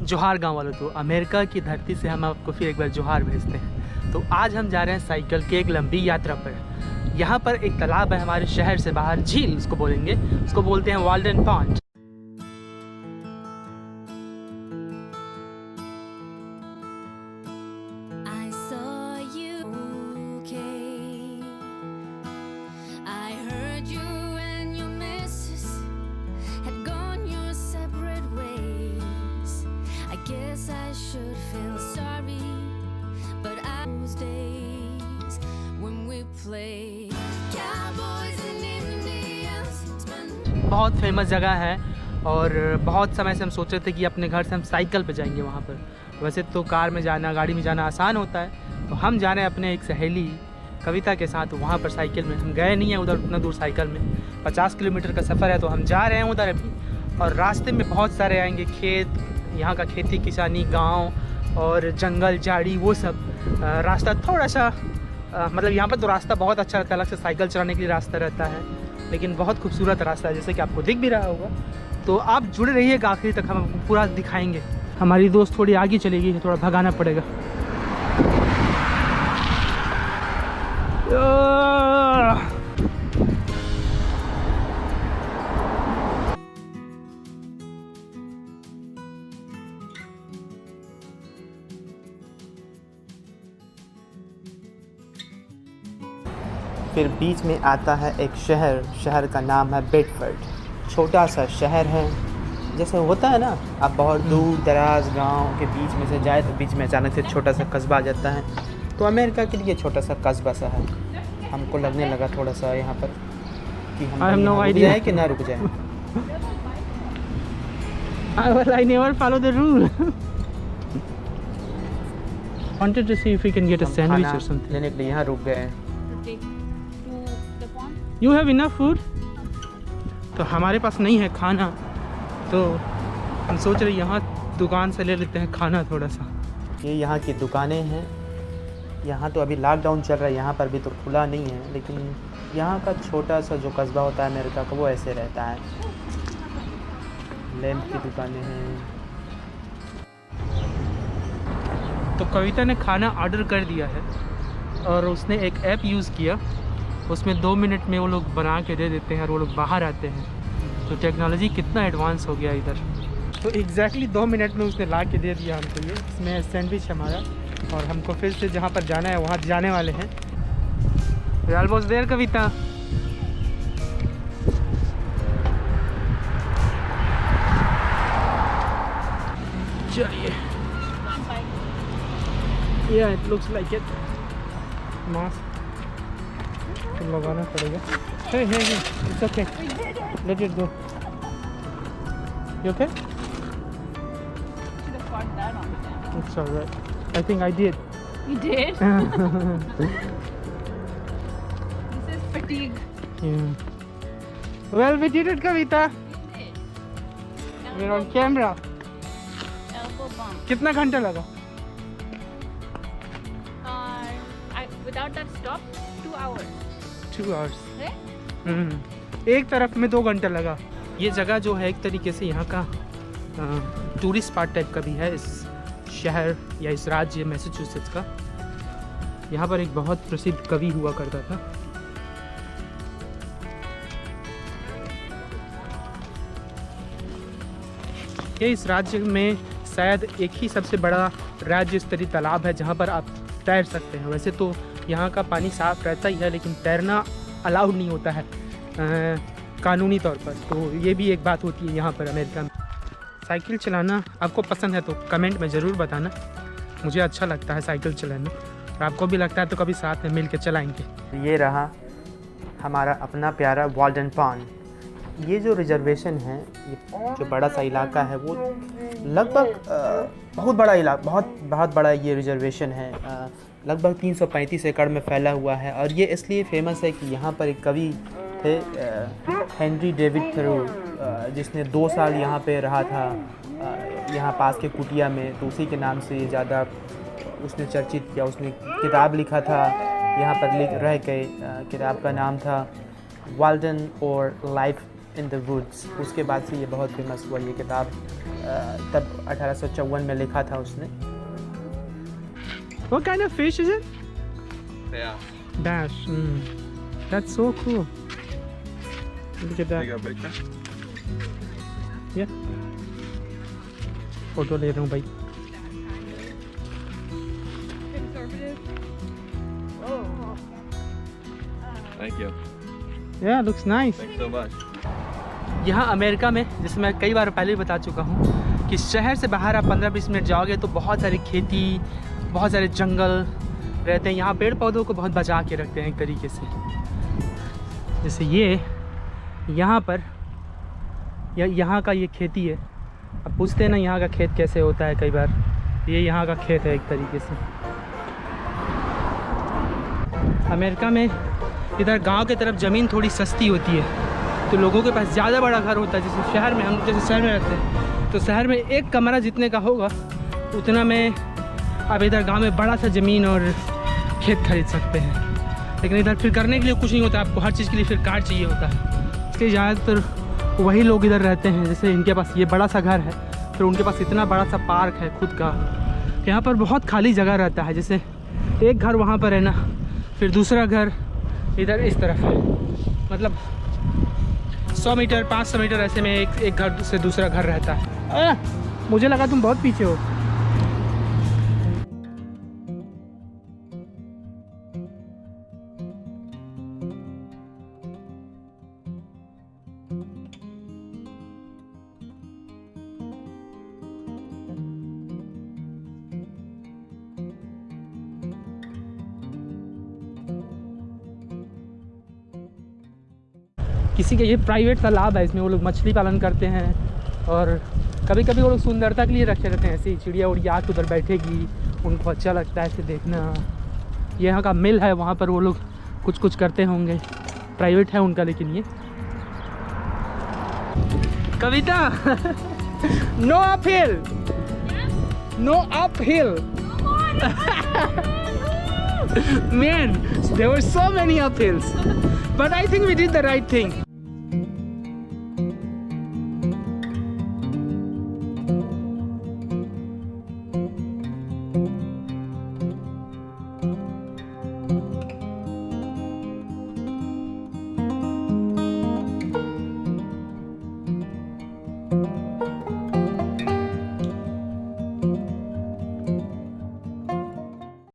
जोहार गांव वालों, तो अमेरिका की धरती से हम आपको फिर एक बार जोहार भेजते हैं। तो आज हम जा रहे हैं साइकिल की एक लंबी यात्रा पर। यहाँ पर एक तालाब है हमारे शहर से बाहर, झील उसको बोलेंगे, उसको बोलते हैं वाल्डन पॉन्ड। बहुत फेमस जगह है और बहुत समय से हम सोच रहे थे कि अपने घर से हम साइकिल पे जाएंगे वहाँ पर। वैसे तो कार में जाना, गाड़ी में जाना आसान होता है, तो हम जा रहे हैं अपने एक सहेली कविता के साथ वहाँ पर साइकिल में। हम गए नहीं हैं उधर उतना दूर साइकिल में, 50 किलोमीटर का सफ़र है, तो हम जा रहे हैं उधर अभी। और रास्ते में बहुत सारे आएंगे खेत, यहाँ का खेती किसानी, गाँव और जंगल झाड़ी वो सब। रास्ता थोड़ा सा मतलब यहाँ पर तो रास्ता बहुत अच्छा रहता है, अलग से साइकिल चलाने के लिए रास्ता रहता है, लेकिन बहुत खूबसूरत रास्ता है, जैसे कि आपको दिख भी रहा होगा। तो आप जुड़े रहिएगा आखिरी तक, हम आपको पूरा दिखाएंगे। हमारी दोस्त थोड़ी आगे चलेगी, थोड़ा भगाना पड़ेगा। फिर बीच में आता है एक शहर का नाम है बेडफोर्ड। छोटा सा शहर है, जैसे होता है ना आप बहुत दूर दराज गांव के बीच में से जाए तो बीच में अचानक से छोटा सा कस्बा आ जाता है, तो अमेरिका के लिए छोटा सा कस्बा सा है। हमको लगने लगा थोड़ा सा यहाँ पर कि हम रुक जाए कि ना रुक जाए। I never follow the rule. Wanted to see if we can get a sandwich or something. लेने के लिए यहाँ रुक गए। You have enough food? तो हमारे पास नहीं है खाना, तो हम सोच रहे यहाँ दुकान से ले लेते हैं खाना थोड़ा सा। ये यहाँ की दुकानें हैं। यहाँ तो अभी लॉकडाउन चल रहा है, यहाँ पर भी तो खुला नहीं है, लेकिन यहाँ का छोटा सा जो कस्बा होता है अमेरिका का, वो ऐसे रहता है। लैंप की दुकानें हैं। तो कविता ने खाना ऑर्डर कर दिया है और उसने एक ऐप यूज़ किया, उसमें 2 मिनट में वो लोग बना के दे देते हैं और वो लोग बाहर आते हैं। तो टेक्नोलॉजी कितना एडवांस हो गया इधर। तो एग्जैक्टली 2 मिनट में उसने ला के दे दिया हमको। ये इसमें सैंडविच हमारा, और हमको फिर से जहाँ पर जाना है वहाँ जाने वाले हैं। Almost there Kavita. चलिए, या it looks like it. Mask तो लगाना पड़ेगा। Hey it's okay, let it go. You okay? Should have got that on the camera. It's alright. I think I did. You did? This is fatigue. Yeah. Well, we did it, Kavita. We did. We're on camera. Elbow bump. कितना घंटा लगा? Without that stop, 2 hours. 2 hours. Right? एक तरफ में 2 घंटा लगा। ये जगह जो है एक तरीके से यहाँ का टूरिस्ट स्पॉट टाइप का भी है, इस शहर या इस राज्य मैसाचुसेट्स का। यहाँ पर एक बहुत प्रसिद्ध कवि हुआ करता था। ये इस राज्य में शायद एक ही सबसे बड़ा राज्य स्तरीय तालाब है जहाँ पर आप तैर सकते हैं। वैसे तो यहाँ का पानी साफ रहता ही है, लेकिन तैरना अलाउड नहीं होता है कानूनी तौर पर। तो ये भी एक बात होती है यहाँ पर अमेरिका में। साइकिल चलाना आपको पसंद है तो कमेंट में ज़रूर बताना। मुझे अच्छा लगता है साइकिल चलाना, और आपको भी लगता है तो कभी साथ में मिल के चलाएँगे। ये रहा हमारा अपना प्यारा वाल्डन पॉन्ड। ये जो रिजर्वेशन है, ये जो बड़ा सा इलाका है, वो लगभग बहुत बड़ा ये रिजर्वेशन है। लगभग 335 एकड़ में फैला हुआ है, और ये इसलिए फेमस है कि यहाँ पर एक कवि थे हेनरी डेविड थोरो, जिसने 2 साल यहाँ पे रहा था, यहाँ पास के कुटिया में। तो उसी के नाम से ये ज़्यादा उसने चर्चित किया। उसने किताब लिखा था यहाँ पर रह के, किताब का नाम था वाल्डन और लाइफ इन द वुड्स। उसके बाद से ये बहुत फेमस हुआ ये किताब। तब 1854 में लिखा था उसने। What kind of fish is it? Bass. That's so cool. Look at that. Take a picture. Yeah. Photo ले रहा हूँ भाई। Thank you. Yeah, looks nice. Thanks so much. यहाँ अमेरिका में, जैसे मैं कई बार पहले भी बता चुका हूँ, कि शहर से बाहर आप 15-20 मिनट जाओगे तो बहुत सारी खेती, बहुत सारे जंगल रहते हैं। यहाँ पेड़ पौधों को बहुत बचा के रखते हैं एक तरीके से। जैसे ये यहाँ पर यहाँ का ये खेती है। अब पूछते हैं ना यहाँ का खेत कैसे होता है, कई बार ये यहाँ का खेत है एक तरीके से। अमेरिका में इधर गांव की तरफ ज़मीन थोड़ी सस्ती होती है, तो लोगों के पास ज़्यादा बड़ा घर होता है। जैसे शहर में, हम जैसे शहर में रहते हैं तो शहर में एक कमरा जितने का होगा उतना में अब इधर गांव में बड़ा सा ज़मीन और खेत खरीद सकते हैं। लेकिन इधर फिर करने के लिए कुछ नहीं होता, आपको हर चीज़ के लिए फिर कार्ड चाहिए होता है। इसलिए ज़्यादातर वही लोग इधर रहते हैं। जैसे इनके पास ये बड़ा सा घर है, फिर उनके पास इतना बड़ा सा पार्क है खुद का। यहाँ पर बहुत खाली जगह रहता है। जैसे एक घर वहाँ पर है ना, फिर दूसरा घर इधर इस तरफ है। मतलब 100 मीटर 500 मीटर ऐसे में एक घर से दूसरा घर रहता है। मुझे लगा तुम बहुत पीछे हो। किसी के ये प्राइवेट तालाब है, इसमें वो लोग मछली पालन करते हैं। और कभी कभी वो लोग सुंदरता के लिए रखे रहते हैं। ऐसे ही चिड़िया उड़िया आके उधर बैठेगी, उनको अच्छा लगता है ऐसे देखना। ये यहाँ का मिल है, वहाँ पर वो लोग कुछ कुछ करते होंगे। प्राइवेट है उनका, लेकिन ये Kavita no uphill, no uphill. Man, there were so many uphills, but I think we did the right thing.